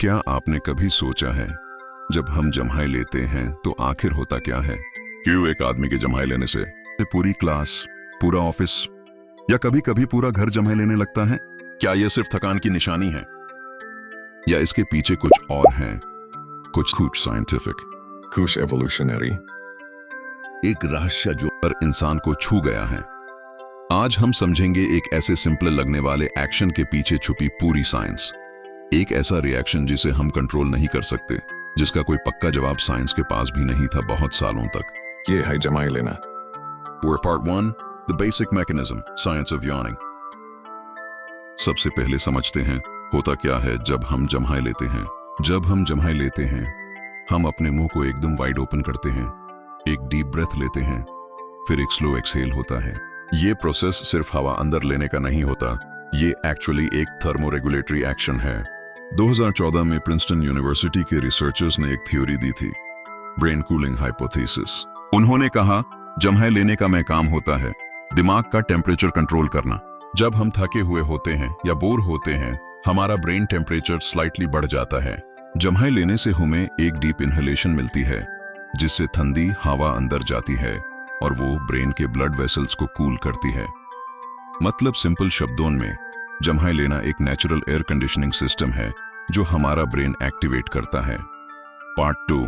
क्या आपने कभी सोचा है, जब हम जम्हाई लेते हैं तो आखिर होता क्या है? क्यों एक आदमी के जम्हाई लेने से पूरी क्लास, पूरा ऑफिस या कभी कभी पूरा घर जम्हाई लेने लगता है? क्या यह सिर्फ थकान की निशानी है या इसके पीछे कुछ और है? कुछ साइंटिफिक, कुछ एवोल्यूशनरी, एक रहस्य जो हर इंसान को छू गया है। आज हम समझेंगे एक ऐसे सिंपल लगने वाले एक्शन के पीछे छुपी पूरी साइंस। एक ऐसा रिएक्शन जिसे हम कंट्रोल नहीं कर सकते, जिसका कोई पक्का जवाब साइंस के पास भी नहीं था बहुत सालों तक। ये है जम्हाई लेना। Part 1, The Basic Mechanism, Science of Yawning। सबसे पहले समझते हैं होता क्या है जब हम जम्हाई लेते हैं। जब हम जम्हाई लेते हैं, हम अपने मुंह को एकदम वाइड ओपन करते हैं, एक डीप ब्रेथ लेते हैं, फिर एक स्लो एक्सहेल होता है। ये प्रोसेस सिर्फ हवा अंदर लेने का नहीं होता, ये एक्चुअली एक थर्मोरेगुलेटरी एक्शन है। 2014 में प्रिंसटन यूनिवर्सिटी के रिसर्चर्स ने एक थ्योरी दी थी, ब्रेन कूलिंग हाइपोथेसिस। उन्होंने कहा जम्हाई लेने का में काम होता है दिमाग का टेम्परेचर कंट्रोल करना। जब हम थके हुए होते हैं या बोर होते हैं, हमारा ब्रेन टेम्परेचर स्लाइटली बढ़ जाता है। जम्हाई लेने से हमें एक डीप इनहेलेशन मिलती है, जिससे ठंडी हवा अंदर जाती है और वो ब्रेन के ब्लड वेसल्स को कूल करती है। मतलब सिंपल शब्दों में, जम्हाई लेना एक नेचुरल एयर कंडीशनिंग सिस्टम है जो हमारा ब्रेन एक्टिवेट करता है। Part 2,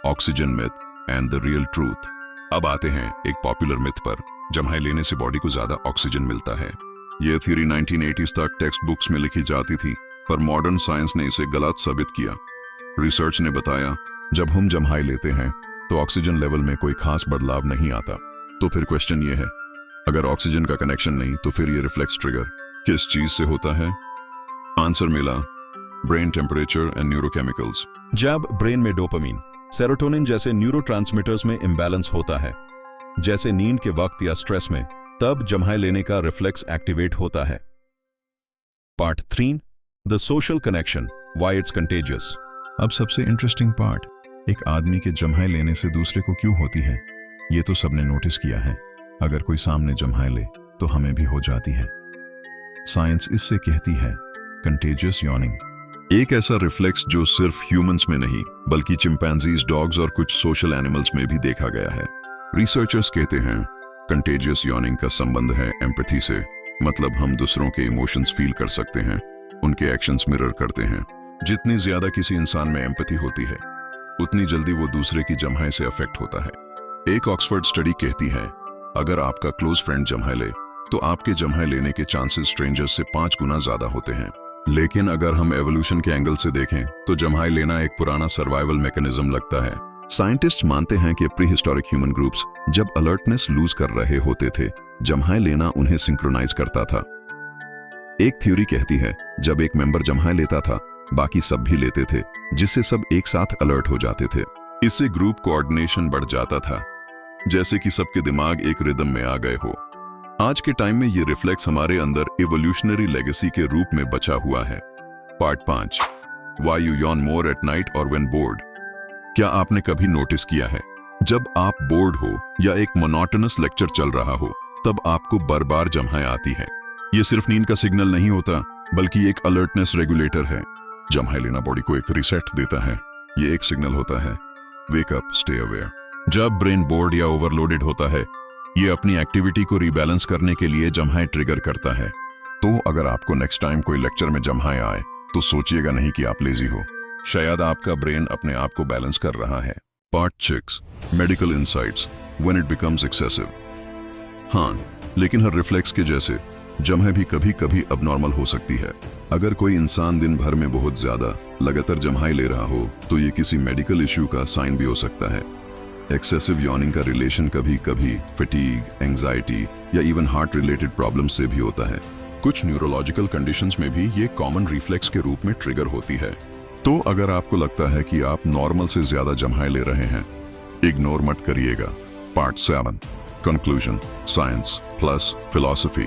oxygen myth and the real truth. अब आते हैं एक पॉपुलर मिथ पर, जम्हाई लेने से बॉडी को ज्यादा ऑक्सीजन मिलता है। यह थ्योरी 1980s तक टेक्स्ट बुक्स में लिखी जाती थी, पर मॉडर्न साइंस ने इसे गलत साबित किया। रिसर्च ने बताया जब हम जम्हाई लेते हैं तो ऑक्सीजन लेवल में कोई खास बदलाव नहीं आता। तो फिर क्वेश्चन ये है, अगर ऑक्सीजन का कनेक्शन नहीं तो फिर ये रिफ्लेक्स ट्रिगर किस चीज से होता है? आंसर मिला, ब्रेन टेम्परेचर एंड न्यूरोकेमिकल्स। जब ब्रेन में डोपामीन, सेरोटोनिन जैसे न्यूरोट्रांसमीटर्स में इंबैलेंस होता है, जैसे नींद के वक्त या स्ट्रेस में, तब जम्हाई लेने का रिफ्लेक्स एक्टिवेट होता है। Part 3, the social connection, why it's contagious. अब सबसे इंटरेस्टिंग पार्ट, एक आदमी के जम्हाई लेने से दूसरे को क्यों होती है? ये तो सबने नोटिस किया है, अगर कोई सामने जम्हाई ले तो हमें भी हो जाती है। साइंस इससे कहती है कंटेजियस यॉनिंग, एक ऐसा रिफ्लेक्स जो सिर्फ ह्यूमंस में नहीं बल्कि चिंपैंजीज, डॉग्स और कुछ सोशल एनिमल्स में भी देखा गया है। रिसर्चर्स कहते हैं कंटेजियस यॉनिंग का संबंध है एम्पैथी से, मतलब हम दूसरों के इमोशंस फील कर सकते हैं, उनके एक्शंस मिरर करते हैं। जितनी ज्यादा किसी इंसान में एम्पैथी होती है, उतनी जल्दी वो दूसरे की जम्हाई से अफेक्ट होता है। एक ऑक्सफोर्ड स्टडी कहती है अगर आपका क्लोज फ्रेंड जम्हाई ले तो आपके जम्हाई लेने के चांसेस स्ट्रेंजर्स से 5 गुना ज्यादा होते हैं। लेकिन अगर हम एवोल्यूशन के एंगल से देखें तो जम्हाई लेना एक पुराना सर्वाइवल मैकेनिज्म लगता है। साइंटिस्ट मानते हैं कि प्री हिस्टोरिक ह्यूमन ग्रुप्स जब अलर्टनेस लूज कर रहे होते थे, जम्हाई लेना उन्हें सिंक्रोनाइज करता था। एक थ्योरी कहती है जब एक मेंबर जम्हाई लेता था, बाकी सब भी लेते थे, जिससे सब एक साथ अलर्ट हो जाते थे। इससे ग्रुप कोऑर्डिनेशन बढ़ जाता था, जैसे कि सबके दिमाग एक रिदम में आ गए हो। आज के टाइम में ये रिफ्लेक्स हमारे अंदर इवोल्यूशनरी लेगेसी के रूप में बचा हुआ है। Part 5, why you Yon more at night और व्हेन बोर्ड। क्या आपने कभी नोटिस किया है जब आप बोर्ड हो या एक मोनोटोनस लेक्चर चल रहा हो, तब आपको बार बार जम्हाई आती है? ये सिर्फ नींद का सिग्नल नहीं होता, बल्कि एक अलर्टनेस रेगुलेटर है। जम्हाई लेना बॉडी को एक रीसेट देता है। ये एक सिग्नल होता है, वेक अप, स्टे अवेयर। जब ब्रेन बोर्ड या ओवरलोडेड होता है, ये अपनी एक्टिविटी को रीबैलेंस करने के लिए जम्हाई ट्रिगर करता है। तो अगर आपको नेक्स्ट टाइम कोई लेक्चर में जम्हाई आए तो सोचिएगा नहीं कि आप लेजी हो, शायद आपका ब्रेन अपने आप को बैलेंस कर रहा है। Part 6, medical insights, when it becomes excessive. हाँ, लेकिन हर रिफ्लेक्स के जैसे जम्हाई भी कभी कभी अबनॉर्मल हो सकती है। अगर कोई इंसान दिन भर में बहुत ज्यादा लगातार जम्हाई ले रहा हो तो ये किसी मेडिकल इश्यू का साइन भी हो सकता है। एक्सेसिव यॉनिंग का रिलेशन कभी कभी फटीग, एंजाइटी या इवन हार्ट रिलेटेड प्रॉब्लम से भी होता है। कुछ न्यूरोलॉजिकल कंडीशंस में भी ये कॉमन रिफ्लेक्स के रूप में ट्रिगर होती है। तो अगर आपको लगता है कि आप नॉर्मल से ज्यादा जम्हाई ले रहे हैं, इग्नोर मत करिएगा। Part 7, conclusion, science plus philosophy.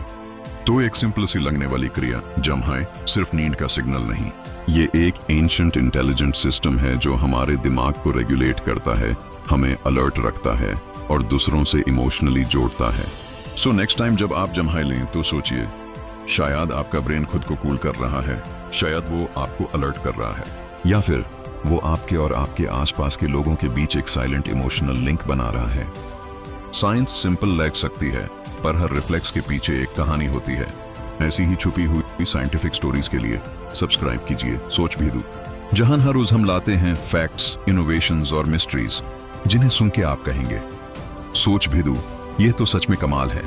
तो एक सिंपल सी लगने वाली क्रिया जम्हाई सिर्फ नींद का सिग्नल नहीं, ये एक एंशिएंट इंटेलिजेंट सिस्टम है जो हमारे दिमाग को रेगुलेट करता है, हमें अलर्ट रखता है और दूसरों से इमोशनली जोड़ता है। सो नेक्स्ट टाइम जब आप जम्हाई लें तो सोचिए, शायद आपका ब्रेन खुद को कूल कर रहा है, शायद वो आपको अलर्ट कर रहा है। या फिर वो आपके और आपके आसपास के लोगों के बीच एक साइलेंट इमोशनल लिंक बना रहा है। साइंस सिंपल लग सकती है, पर हर रिफ्लेक्स के पीछे एक कहानी होती है। ऐसी ही छुपी हुई साइंटिफिक स्टोरीज के लिए सब्सक्राइब कीजिए सोच भी दू, जहां हर रोज हम लाते हैं फैक्ट्स, इनोवेशंस और मिस्ट्रीज, जिन्हें सुन के आप कहेंगे सोच भी दू, ये तो सच में कमाल है।